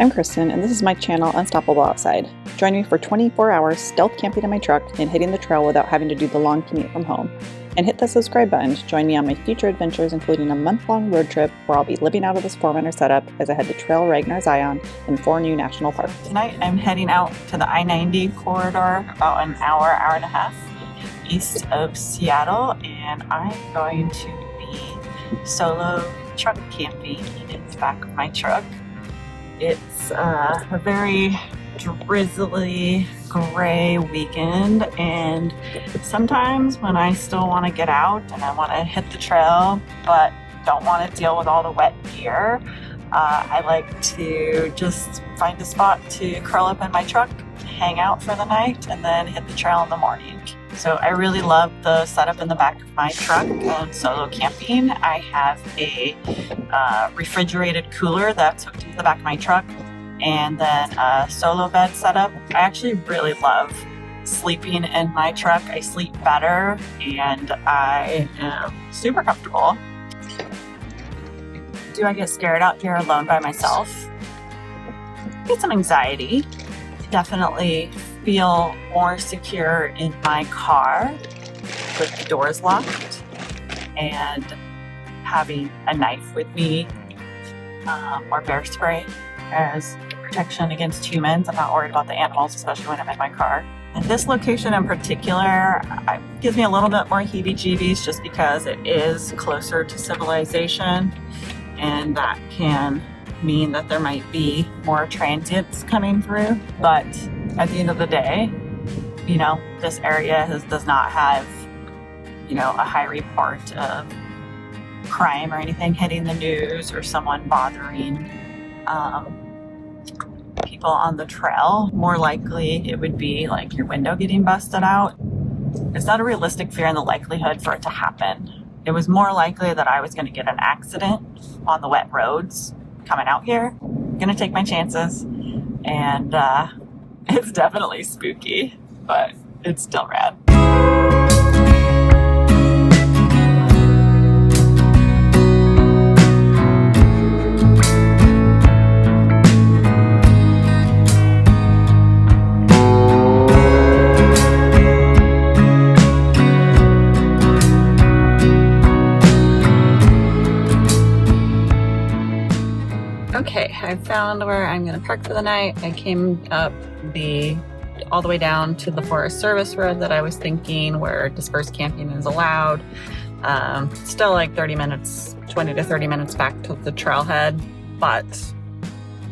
I'm Kristen, and this is my channel, Unstoppable Outside. Join me for 24 hours stealth camping in my truck and hitting the trail without having to do the long commute from home. And hit the subscribe button to join me on my future adventures, including a month-long road trip where I'll be living out of this 4Runner setup as I head to Trail Ragnar Zion in 4 new national parks. Tonight I'm heading out to the I-90 corridor, about an hour and a half east of Seattle, and I'm going to be solo truck camping in the back of my truck. It's a very drizzly, gray weekend, and sometimes when I still want to get out and I want to hit the trail but don't want to deal with all the wet gear, I like to just find a spot to curl up in my truck, hang out for the night, and then hit the trail in the morning. So I really love the setup in the back of my truck and solo camping. I have a refrigerated cooler that's hooked into the back of my truck, and then a solo bed setup. I actually really love sleeping in my truck. I sleep better and I am super comfortable. Do I get scared out here alone by myself? I get some anxiety. Definitely feel more secure in my car with the doors locked and having a knife with me or bear spray as protection against humans. I'm not worried about the animals, especially when I'm in my car. And this location in particular gives me a little bit more heebie-jeebies just because it is closer to civilization, and that can mean that there might be more transients coming through. But at the end of the day, you know, this area does not have, you know, a high report of crime or anything hitting the news or someone bothering people on the trail. More likely it would be like your window getting busted out. It's not a realistic fear in the likelihood for it to happen. It was more likely that I was going to get an accident on the wet roads coming out here. I'm gonna take my chances, and it's definitely spooky, but it's still rad. Okay, I found where I'm going to park for the night. I came up all the way down to the Forest Service Road that I was thinking where dispersed camping is allowed. Still like 20 to 30 minutes back to the trailhead, but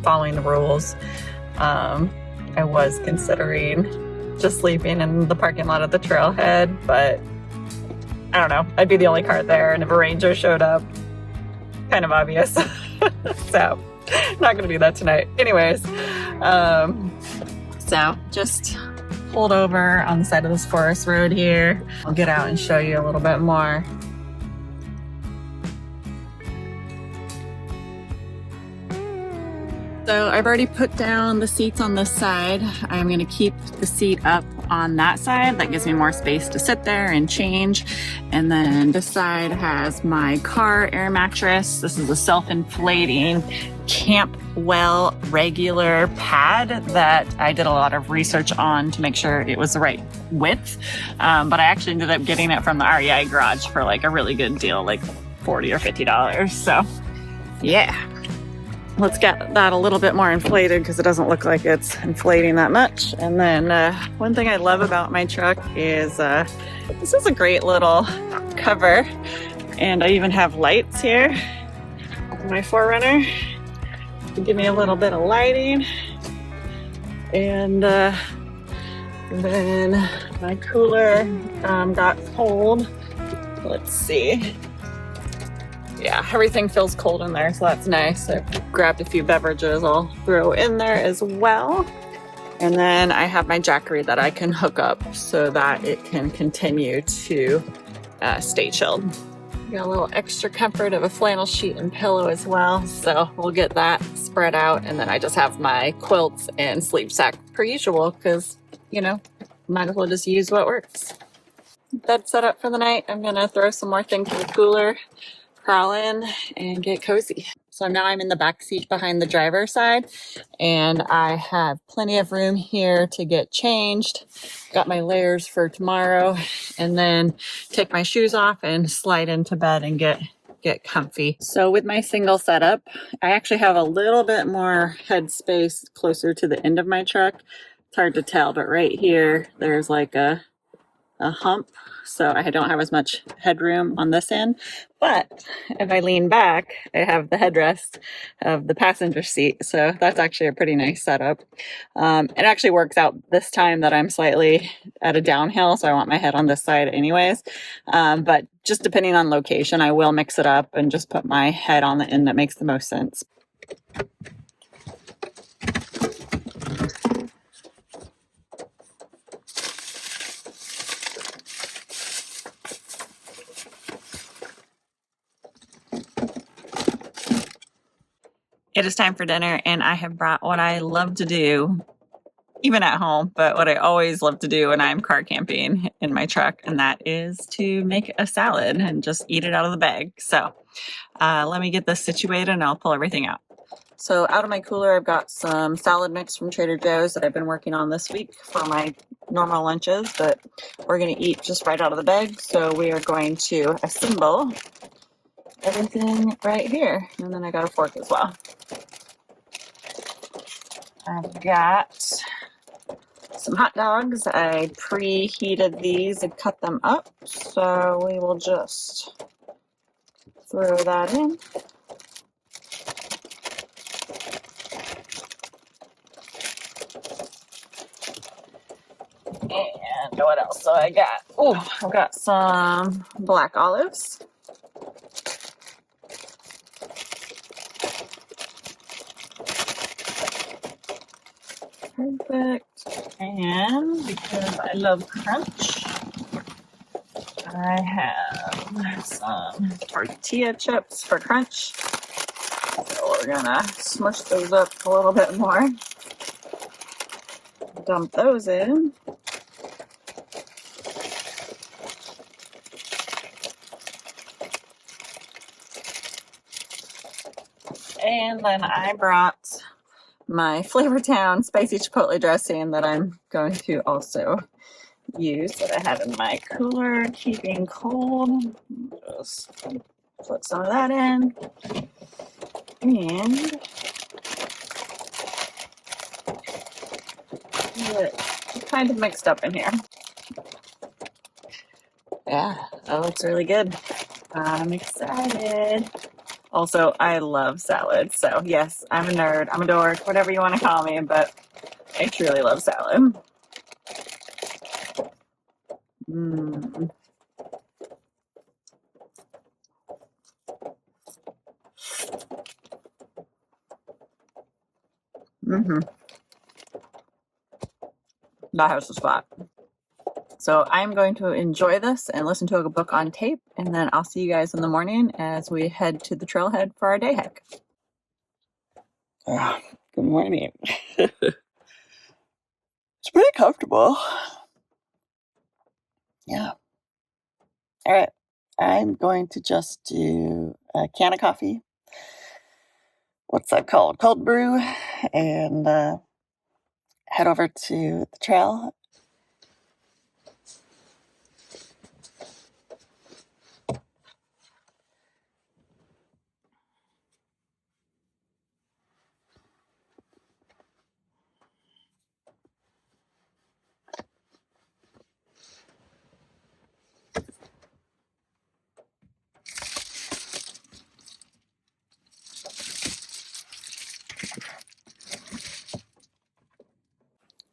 following the rules. I was considering just sleeping in the parking lot of the trailhead, but I don't know. I'd be the only car there, and if a ranger showed up, kind of obvious. So not gonna do that tonight. Anyways, so just pulled over on the side of this forest road here. I'll get out and show you a little bit more. So I've already put down the seats on this side. I'm gonna keep the seat up on that side. That gives me more space to sit there and change. And then this side has my car air mattress. This is a self-inflating Campwell regular pad that I did a lot of research on to make sure it was the right width. But I actually ended up getting it from the REI garage for like a really good deal, like $40 or $50. So yeah. Let's get that a little bit more inflated because it doesn't look like it's inflating that much. And then one thing I love about my truck is this is a great little cover, and I even have lights here. My 4Runner to give me a little bit of lighting, and then my cooler got cold. Let's see. Yeah, everything feels cold in there, so that's nice. I grabbed a few beverages I'll throw in there as well. And then I have my Jackery that I can hook up so that it can continue to stay chilled. Got a little extra comfort of a flannel sheet and pillow as well, so we'll get that spread out. And then I just have my quilts and sleep sack per usual because, you know, might as well just use what works. Bed set up for the night. I'm gonna throw some more things in the cooler, crawl in, and get cozy. So now I'm in the back seat behind the driver's side, and I have plenty of room here to get changed. Got my layers for tomorrow, and then take my shoes off and slide into bed and get comfy. So with my single setup, I actually have a little bit more head space closer to the end of my truck. It's hard to tell, but right here, there's like a hump, so I don't have as much headroom on this end. But if I lean back, I have the headrest of the passenger seat, so that's actually a pretty nice setup. It actually works out this time that I'm slightly at a downhill, so I want my head on this side anyways. But just depending on location, I will mix it up and just put my head on the end that makes the most sense. It is time for dinner, and I have brought what I love to do, even at home, but what I always love to do when I'm car camping in my truck, and that is to make a salad and just eat it out of the bag. So let me get this situated and I'll pull everything out. So out of my cooler, I've got some salad mix from Trader Joe's that I've been working on this week for my normal lunches, but we're going to eat just right out of the bag. So we are going to assemble everything right here. And then I got a fork as well. I've got some hot dogs. I preheated these and cut them up. So we will just throw that in. And what else do I got? Oh, I've got some black olives. Perfect. And because I love crunch, I have some tortilla chips for crunch. So we're gonna smush those up a little bit more. Dump those in. And then I brought my Flavortown spicy chipotle dressing that I'm going to also use, that I have in my cooler, keeping cold. Just put some of that in. And get it kind of mixed up in here. Yeah, that looks really good. I'm excited. Also, I love salad. So yes, I'm a nerd, I'm a dork, whatever you want to call me, but I truly love salad. Mm. Mm-hmm. That has the spot. So I'm going to enjoy this and listen to a book on tape, and then I'll see you guys in the morning as we head to the trailhead for our day hike. Good morning. It's pretty comfortable. Yeah. All right. I'm going to just do a can of coffee. What's that called? Cold brew. And head over to the trail.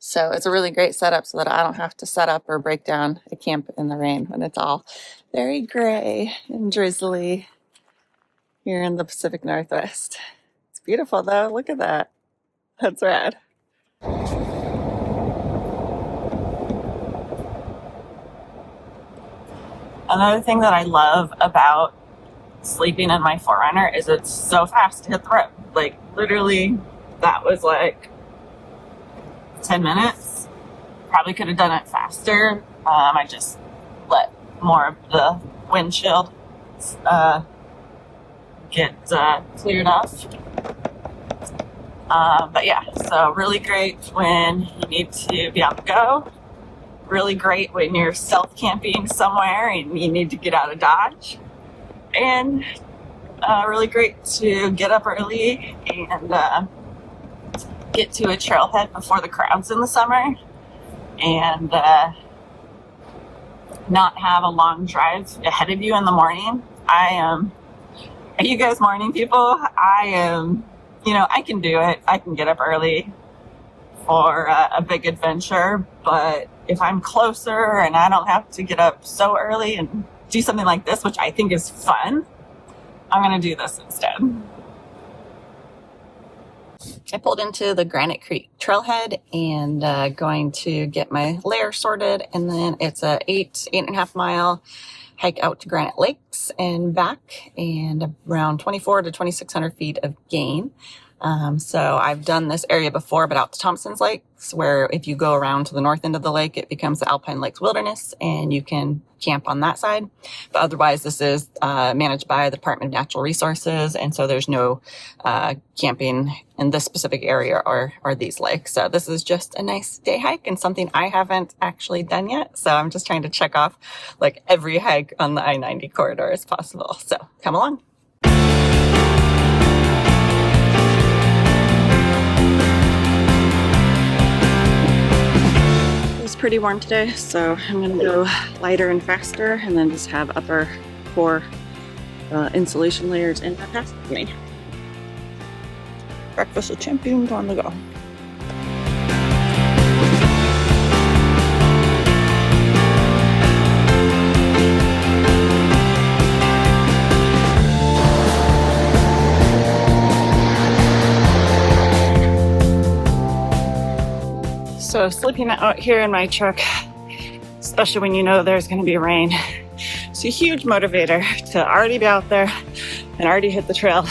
So it's a really great setup so that I don't have to set up or break down a camp in the rain when it's all very gray and drizzly here in the Pacific Northwest. It's beautiful though. Look at that. That's rad. Another thing that I love about sleeping in my 4Runner is it's so fast to hit the road. Like literally that was like 10 minutes. Probably could have done it faster. I just let more of the windshield get cleared off. But yeah, so really great when you need to be on the go. Really great when you're self-camping somewhere and you need to get out of Dodge. And really great to get up early and get to a trailhead before the crowds in the summer and not have a long drive ahead of you in the morning. Are you guys morning people? I can do it. I can get up early for a big adventure, but if I'm closer and I don't have to get up so early and do something like this, which I think is fun, I'm going to do this instead. I pulled into the Granite Creek Trailhead and going to get my layer sorted, and then it's a 8.5 mile hike out to Granite Lakes and back, and around 24 to 2,600 feet of gain. So I've done this area before, but out to Thompson's Lakes, where if you go around to the north end of the lake, it becomes the Alpine Lakes Wilderness, and you can camp on that side. But otherwise, this is managed by the Department of Natural Resources, and so there's no camping in this specific area or these lakes. So this is just a nice day hike and something I haven't actually done yet. So I'm just trying to check off like every hike on the I-90 corridor as possible. So come along. Pretty warm today, so I'm gonna go lighter and faster and then just have upper 4 insulation layers in my pass with me. Breakfast with champions on the go. So sleeping out here in my truck, especially when you know there's going to be rain, it's a huge motivator to already be out there and already hit the trail,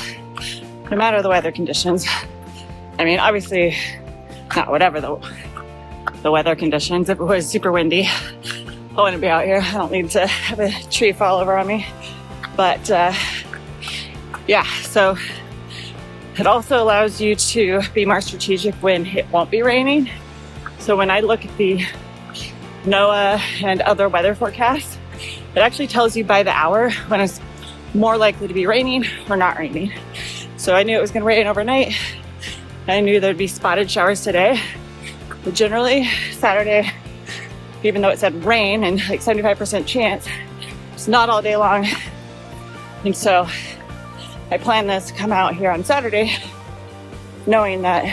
no matter the weather conditions. I mean, obviously, not whatever the weather conditions. If it was super windy, I wouldn't be out here. I don't need to have a tree fall over on me. But yeah, so it also allows you to be more strategic when it won't be raining. So when I look at the NOAA and other weather forecasts, it actually tells you by the hour when it's more likely to be raining or not raining. So I knew it was going to rain overnight. I knew there'd be spotted showers today. But generally, Saturday, even though it said rain and like 75% chance, it's not all day long. And so I planned this to come out here on Saturday, knowing that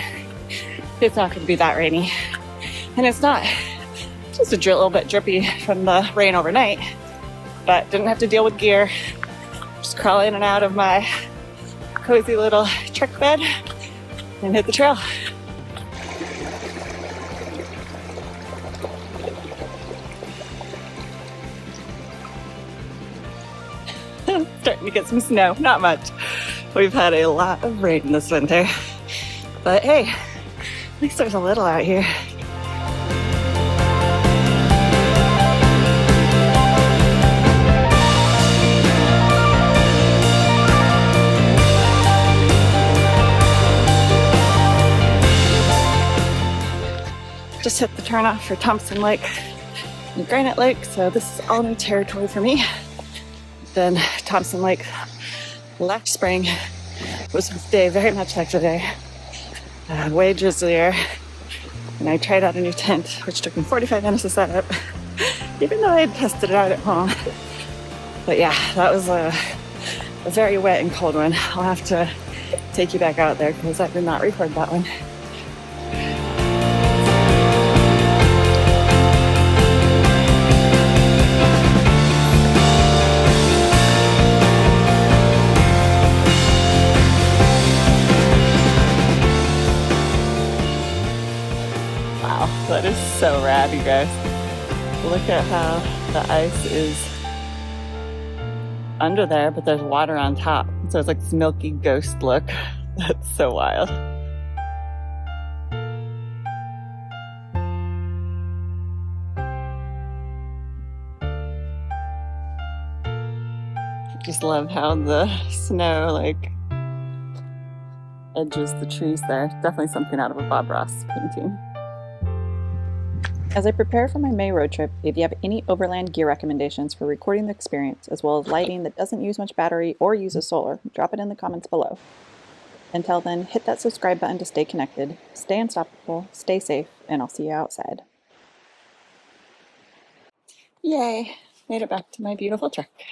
it's not going to be that rainy. And it's not, just a little bit drippy from the rain overnight, but didn't have to deal with gear. Just crawl in and out of my cozy little truck bed and hit the trail. Starting to get some snow, not much. We've had a lot of rain this winter, but hey, at least there's a little out here. Just hit the turnoff for Thompson Lake and Granite Lake, so this is all new territory for me. Then Thompson Lake last spring was a day very much like today, way drizzlier, and I tried out a new tent, which took me 45 minutes to set up, even though I had tested it out at home. But yeah, that was a very wet and cold one. I'll have to take you back out there because I did not record that one. That is so rad, you guys. Look at how the ice is under there, but there's water on top. So it's like this milky ghost look. That's so wild. Just love how the snow like edges the trees there. Definitely something out of a Bob Ross painting. As I prepare for my May road trip, if you have any overland gear recommendations for recording the experience, as well as lighting that doesn't use much battery or uses solar, drop it in the comments below. Until then, hit that subscribe button to stay connected, stay unstoppable, stay safe, and I'll see you outside. Yay! Made it back to my beautiful truck.